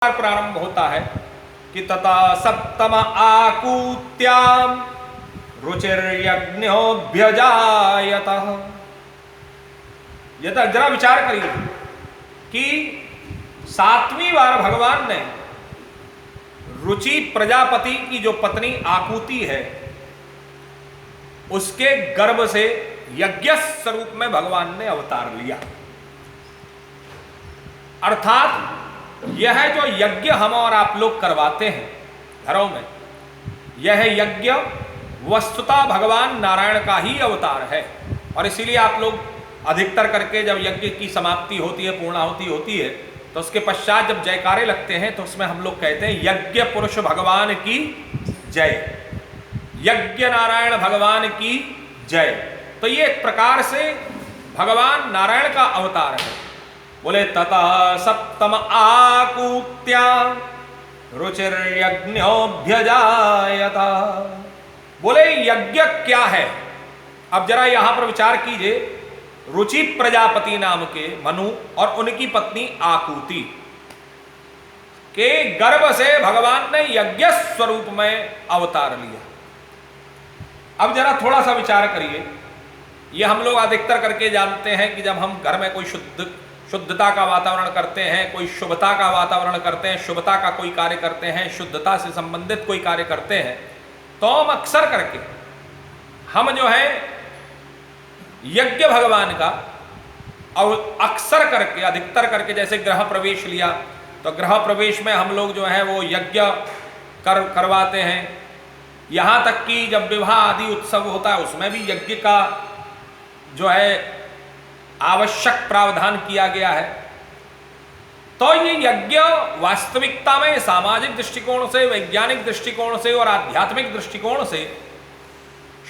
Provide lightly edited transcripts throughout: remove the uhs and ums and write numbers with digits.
प्रारंभ होता है कि तथा सप्तम आकूत्याम रुचिर्यज्ञोऽभ्यजायतः। ये जरा विचार करिए कि सातवीं बार भगवान ने रुचि प्रजापति की जो पत्नी आकुति है उसके गर्भ से यज्ञ स्वरूप में भगवान ने अवतार लिया। अर्थात यह जो यज्ञ हम और आप लोग करवाते हैं घरों में, यह यज्ञ वस्तुतः भगवान नारायण का ही अवतार है। और इसीलिए आप लोग अधिकतर करके जब यज्ञ की समाप्ति होती है, पूर्णाहुति होती है, तो उसके पश्चात जब जयकारे लगते हैं तो उसमें हम लोग कहते हैं यज्ञ पुरुष भगवान की जय, यज्ञ नारायण भगवान की जय। तो ये एक प्रकार से भगवान नारायण का अवतार है। बोले ततः सप्तम आकूत्या रुचिर्यज्ञोऽभ्यजायतः। बोले यज्ञ क्या है? अब जरा यहां पर विचार कीजिए। रुचि प्रजापति नाम के मनु और उनकी पत्नी आकुति के गर्भ से भगवान ने यज्ञ स्वरूप में अवतार लिया। अब जरा थोड़ा सा विचार करिए। ये हम लोग अधिकतर करके जानते हैं कि जब हम घर में कोई शुद्धता का वातावरण करते हैं, कोई शुभता का वातावरण करते हैं, शुभता का कोई कार्य करते हैं, शुद्धता से संबंधित कोई कार्य करते हैं, तो हम अक्सर करके हम जो है यज्ञ भगवान का और अक्सर करके अधिकतर करके जैसे गृह प्रवेश लिया तो गृह प्रवेश में हम लोग जो है वो यज्ञ करवाते हैं। यहाँ तक कि जब विवाह आदि उत्सव होता है उसमें भी यज्ञ का जो है आवश्यक प्रावधान किया गया है। तो ये यज्ञ वास्तविकता में सामाजिक दृष्टिकोण से, वैज्ञानिक दृष्टिकोण से और आध्यात्मिक दृष्टिकोण से,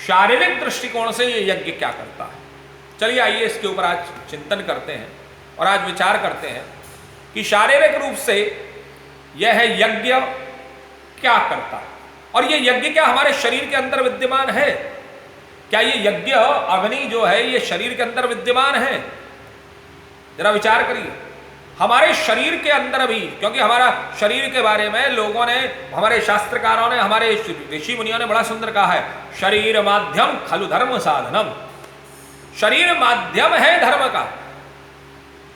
शारीरिक दृष्टिकोण से ये यज्ञ क्या करता है। चलिए आइए इसके ऊपर आज चिंतन करते हैं और आज विचार करते हैं कि शारीरिक रूप से यह यज्ञ क्या करता है और ये यज्ञ क्या हमारे शरीर के अंदर विद्यमान है। क्या ये यज्ञ अग्नि जो है ये शरीर के अंदर विद्यमान है? जरा विचार करिए। हमारे शरीर के अंदर भी, क्योंकि हमारा शरीर के बारे में लोगों ने, हमारे शास्त्रकारों ने, हमारे ऋषि मुनियों ने बड़ा सुंदर कहा है, शरीर माध्यम खलु धर्म साधनम। शरीर माध्यम है धर्म का।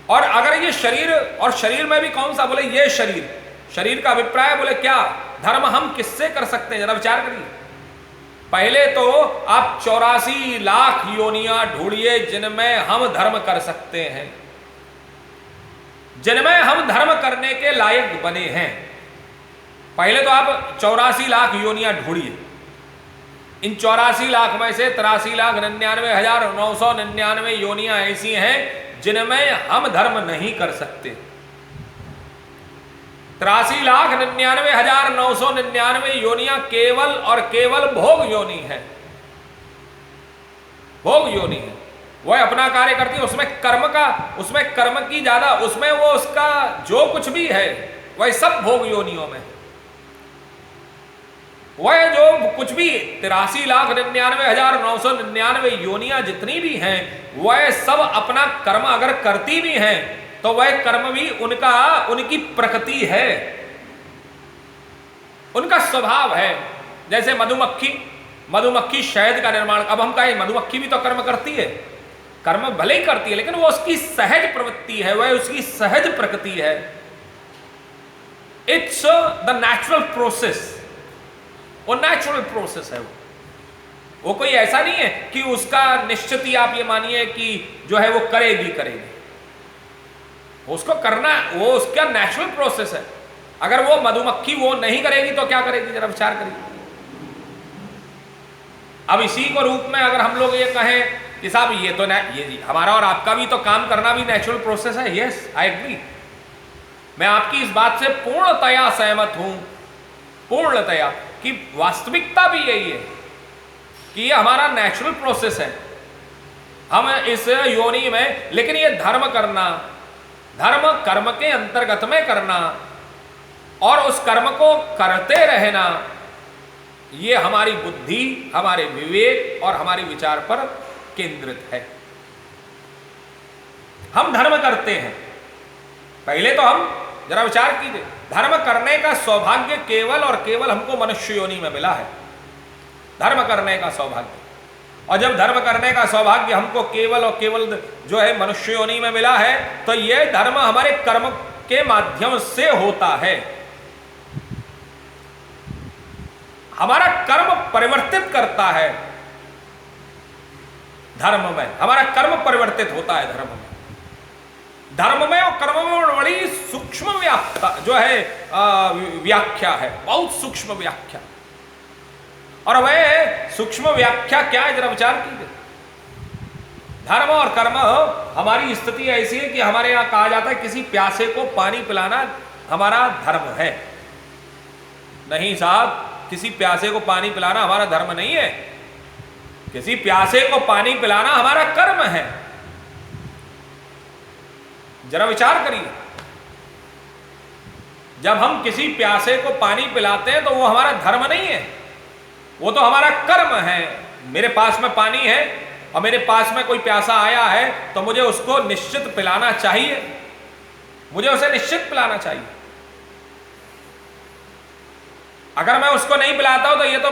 और अगर ये शरीर, और शरीर में भी कौन सा? बोले ये शरीर का अभिप्राय बोले क्या धर्म हम किससे कर सकते हैं? जरा विचार करिए। पहले तो आप 84 लाख योनियां ढूंढिए जिनमें हम धर्म कर सकते हैं, जिनमें हम धर्म करने के लायक बने हैं। पहले तो आप 84 लाख योनियां ढूंढिए। इन 84 लाख में से 83,99,999 योनियां ऐसी हैं जिनमें हम धर्म नहीं कर सकते। 83,99,999 योनियां केवल और केवल भोग योनि है। भोग योनि है, वह अपना कार्य करती है। उसमें कर्म की ज्यादा, उसमें वो उसका जो कुछ भी है वह सब भोग योनियों में। वह जो कुछ भी 83,99,999 योनियां जितनी भी हैं वह सब अपना कर्म अगर करती भी हैं तो वह कर्म भी उनकी प्रकृति है, उनका स्वभाव है। जैसे मधुमक्खी शहद का निर्माण, अब हम कहें मधुमक्खी भी तो कर्म करती है, कर्म भले ही करती है लेकिन वो उसकी सहज प्रवृत्ति है, वह उसकी सहज प्रकृति है। इट्स द नेचुरल प्रोसेस, वो नेचुरल प्रोसेस है। वो कोई ऐसा नहीं है कि उसका निश्चित ही आप ये मानिए कि जो है वो करेगी। उसको करना, वो उसका नेचुरल प्रोसेस है। अगर वो मधुमक्खी वो नहीं करेगी तो क्या करेगी? जरा विचार करिए। अब इसी को रूप में अगर हम लोग ये कहें कि साहब ये तो ये हमारा और आपका भी तो काम करना भी नेचुरल प्रोसेस है। Yes, I agree. मैं आपकी इस बात से पूर्णतया सहमत हूं, पूर्णतया, कि वास्तविकता भी यही है कि ये हमारा नेचुरल प्रोसेस है। हम इस योनि में, लेकिन ये धर्म करना, धर्म कर्म के अंतर्गत में करना और उस कर्म को करते रहना, ये हमारी बुद्धि, हमारे विवेक और हमारे विचार पर केंद्रित है। हम धर्म करते हैं। पहले तो हम जरा विचार कीजिए, धर्म करने का सौभाग्य केवल और केवल हमको मनुष्य योनि में मिला है, धर्म करने का सौभाग्य। और जब धर्म करने का सौभाग्य हमको केवल और केवल जो है मनुष्य योनि में मिला है, तो यह धर्म हमारे कर्म के माध्यम से होता है। हमारा कर्म परिवर्तित करता है धर्म में, हमारा कर्म परिवर्तित होता है धर्म में। धर्म में और कर्म में बड़ी सूक्ष्म व्याख्या जो है व्याख्या है, बहुत सूक्ष्म व्याख्या। और वह सूक्ष्म व्याख्या क्या है, जरा विचार कीजिए। धर्म और कर्म, हमारी स्थिति ऐसी है कि हमारे यहां कहा जाता है किसी प्यासे को पानी पिलाना हमारा धर्म है। नहीं साहब, किसी प्यासे को पानी पिलाना हमारा धर्म नहीं है, किसी प्यासे को पानी पिलाना हमारा कर्म है। जरा विचार करिए, जब हम किसी प्यासे को पानी पिलाते हैं तो वो हमारा धर्म नहीं है, वो तो हमारा कर्म है। मेरे पास में पानी है और मेरे पास में कोई प्यासा आया है तो मुझे उसको निश्चित पिलाना चाहिए, मुझे उसे निश्चित पिलाना चाहिए। अगर मैं उसको नहीं पिलाता हूं तो ये तो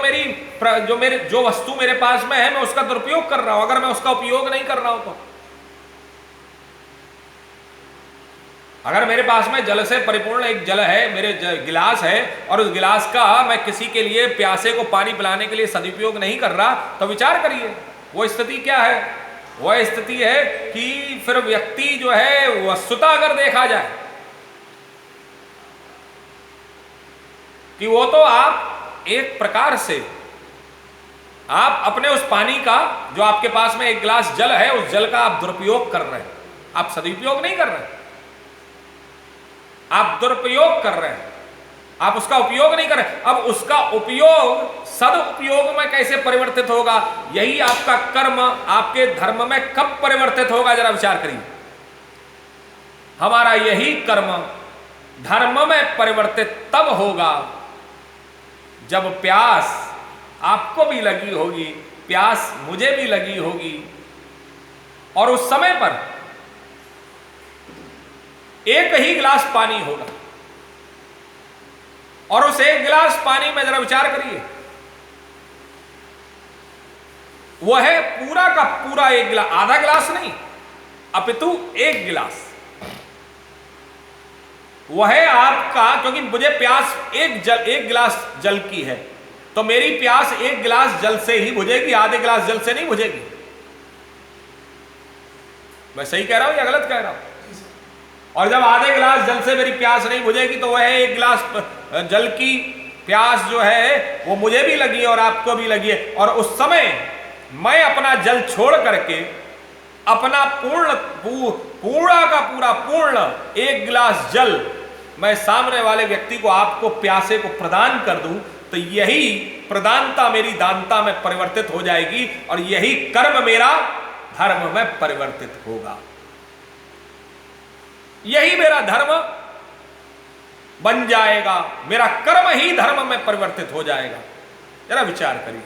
जो वस्तु मेरे पास में है मैं उसका दुरुपयोग कर रहा हूं। अगर मैं उसका उपयोग नहीं कर रहा हूं तो, अगर मेरे पास में जल से परिपूर्ण एक जल है, मेरे गिलास है, और उस गिलास का मैं किसी के लिए प्यासे को पानी पिलाने के लिए सदुपयोग नहीं कर रहा, तो विचार करिए वो स्थिति क्या है। वह स्थिति है कि फिर व्यक्ति जो है वस्तुतः अगर देखा जाए कि वो तो आप एक प्रकार से आप अपने उस पानी का, जो आपके पास में एक गिलास जल है, उस जल का आप दुरुपयोग कर रहे हैं, आप सदुपयोग नहीं कर रहे, आप दुरुपयोग कर रहे हैं, आप उसका उपयोग नहीं कर रहे। अब उसका उपयोग सदुपयोग में कैसे परिवर्तित होगा, यही आपका कर्म आपके धर्म में कब परिवर्तित होगा, जरा विचार करिए। हमारा यही कर्म धर्म में परिवर्तित तब होगा जब प्यास आपको भी लगी होगी, प्यास मुझे भी लगी होगी, और उस समय पर एक ही गिलास पानी होगा, और उस एक गिलास पानी में जरा विचार करिए, वह है पूरा का पूरा एक गिलास, आधा गिलास नहीं अपितु एक गिलास। वह है आपका, क्योंकि मुझे प्यास एक गिलास जल की है, तो मेरी प्यास एक गिलास जल से ही बुझेगी, आधे गिलास जल से नहीं बुझेगी। मैं सही कह रहा हूं या गलत कह रहा हूं? और जब आधे गिलास जल से मेरी प्यास नहीं बुझेगी तो वह एक गिलास जल की प्यास जो है वो मुझे भी लगी है और आपको भी लगी है, और उस समय मैं अपना जल छोड़ करके अपना पूरा का पूर्ण एक गिलास जल मैं सामने वाले व्यक्ति को, आपको, प्यासे को प्रदान कर दूं, तो यही प्रदानता मेरी दानता में परिवर्तित हो जाएगी, और यही कर्म मेरा धर्म में परिवर्तित होगा। यही मेरा धर्म बन जाएगा, मेरा कर्म ही धर्म में परिवर्तित हो जाएगा। जरा विचार करिए।